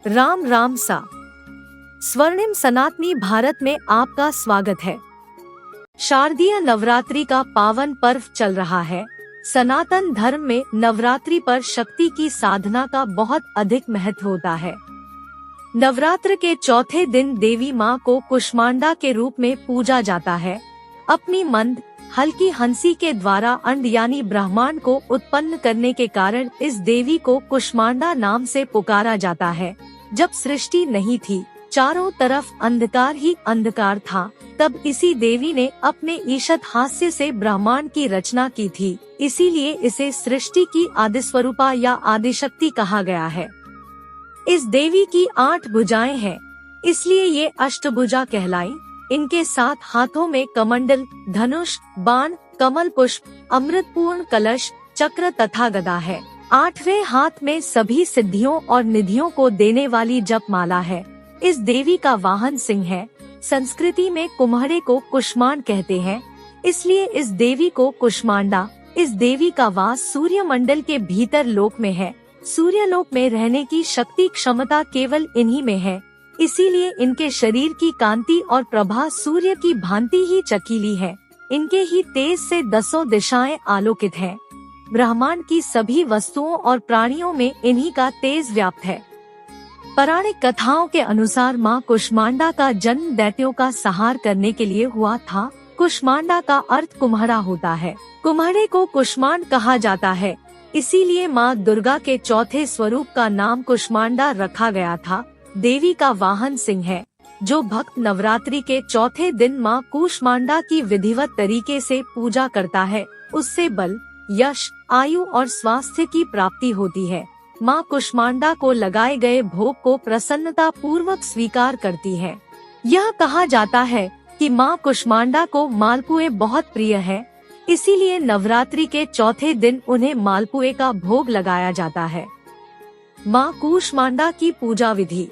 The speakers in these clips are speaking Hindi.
राम राम सा। स्वर्णिम सनातनी भारत में आपका स्वागत है। शारदीय नवरात्रि का पावन पर्व चल रहा है। सनातन धर्म में नवरात्रि पर शक्ति की साधना का बहुत अधिक महत्व होता है। नवरात्र के चौथे दिन देवी माँ को कुष्मांडा के रूप में पूजा जाता है। अपनी मंद हल्की हंसी के द्वारा अंड यानी ब्रह्मांड को उत्पन्न करने के कारण इस देवी को कुष्मांडा नाम से पुकारा जाता है। जब सृष्टि नहीं थी, चारों तरफ अंधकार ही अंधकार था, तब इसी देवी ने अपने ईशत हास्य से ब्रह्मांड की रचना की थी। इसीलिए इसे सृष्टि की आदिस्वरूपा या आदिशक्ति कहा गया है। इस देवी की 8 भुजाएं हैं, इसलिए ये अष्टभुजा कहलाई। इनके 7 हाथों में कमंडल, धनुष, बाण, कमल पुष्प, अमृतपूर्ण कलश, चक्र तथा गदा है। 8वें हाथ में सभी सिद्धियों और निधियों को देने वाली जपमाला है। इस देवी का वाहन सिंह है। संस्कृति में कुम्हड़े को कुष्मांड कहते हैं, इसलिए इस देवी को कुष्मांडा। इस देवी का वास सूर्य मंडल के भीतर लोक में है। सूर्य लोक में रहने की शक्ति क्षमता केवल इन्हीं में है, इसीलिए इनके शरीर की कांति और प्रभा सूर्य की भांति ही चकीली है। इनके ही तेज से 10 दिशाएं आलोकित हैं। ब्रह्मांड की सभी वस्तुओं और प्राणियों में इन्हीं का तेज व्याप्त है। पौराणिक कथाओं के अनुसार मां कुष्मांडा का जन्म दैत्यों का संहार करने के लिए हुआ था। कुष्मांडा का अर्थ कुम्हड़ा होता है। कुम्हड़े को कुष्मांड कहा जाता है, इसीलिए मां दुर्गा के चौथे स्वरूप का नाम कुष्मांडा रखा गया था। देवी का वाहन सिंह है। जो भक्त नवरात्रि के चौथे दिन मां कुष्मांडा की विधिवत तरीके से पूजा करता है, उससे बल, यश, आयु और स्वास्थ्य की प्राप्ति होती है। मां कुष्मांडा को लगाए गए भोग को प्रसन्नता पूर्वक स्वीकार करती है। यह कहा जाता है कि मां कुष्मांडा को मालपुए बहुत प्रिय है, इसीलिए नवरात्रि के चौथे दिन उन्हें मालपुए का भोग लगाया जाता है। मां कुष्मांडा की पूजा विधि।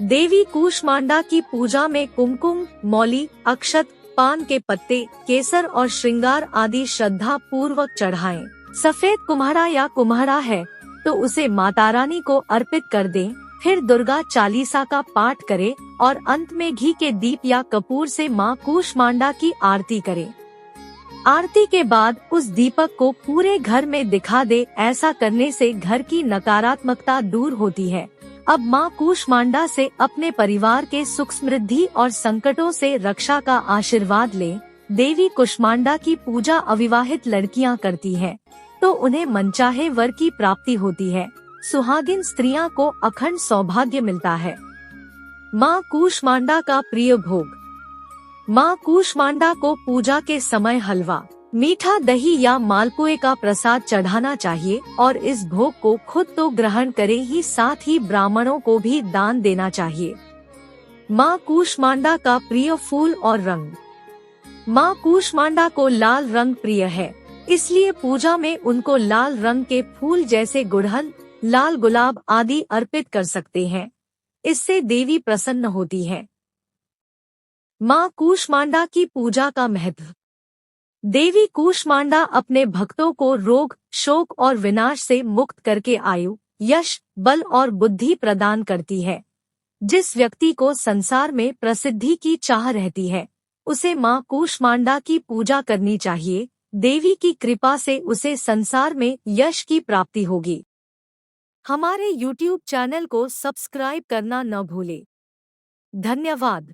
देवी कुष्मांडा की पूजा में कुमकुम, मौली, अक्षत, पान के पत्ते, केसर और श्रृंगार आदि श्रद्धा पूर्वक चढ़ाएं। सफेद कुम्हड़ा या कुम्हड़ा है तो उसे माता रानी को अर्पित कर दें। फिर दुर्गा चालीसा का पाठ करें और अंत में घी के दीप या कपूर से मां कुष्मांडा की आरती करें। आरती के बाद उस दीपक को पूरे घर में दिखा दे। ऐसा करने से घर की नकारात्मकता दूर होती है। अब मां कुष्मांडा से अपने परिवार के सुख समृद्धि और संकटों से रक्षा का आशीर्वाद लें। देवी कुष्मांडा की पूजा अविवाहित लड़कियां करती हैं, तो उन्हें मनचाहे वर की प्राप्ति होती है। सुहागिन स्त्रियां को अखंड सौभाग्य मिलता है। मां कुष्मांडा का प्रिय भोग। मां कुष्मांडा को पूजा के समय हलवा, मीठा दही या मालपुए का प्रसाद चढ़ाना चाहिए और इस भोग को खुद तो ग्रहण करें ही, साथ ही ब्राह्मणों को भी दान देना चाहिए। मां कुष्मांडा का प्रिय फूल और रंग। मां कुष्मांडा को लाल रंग प्रिय है, इसलिए पूजा में उनको लाल रंग के फूल जैसे गुड़हल, लाल गुलाब आदि अर्पित कर सकते हैं। इससे देवी प्रसन्न होती है। मां कुष्मांडा की पूजा का महत्व। देवी कुष्मांडा अपने भक्तों को रोग, शोक और विनाश से मुक्त करके आयु, यश, बल और बुद्धि प्रदान करती है। जिस व्यक्ति को संसार में प्रसिद्धि की चाह रहती है, उसे मां कुष्मांडा की पूजा करनी चाहिए। देवी की कृपा से उसे संसार में यश की प्राप्ति होगी। हमारे YouTube चैनल को सब्सक्राइब करना न भूले। धन्यवाद।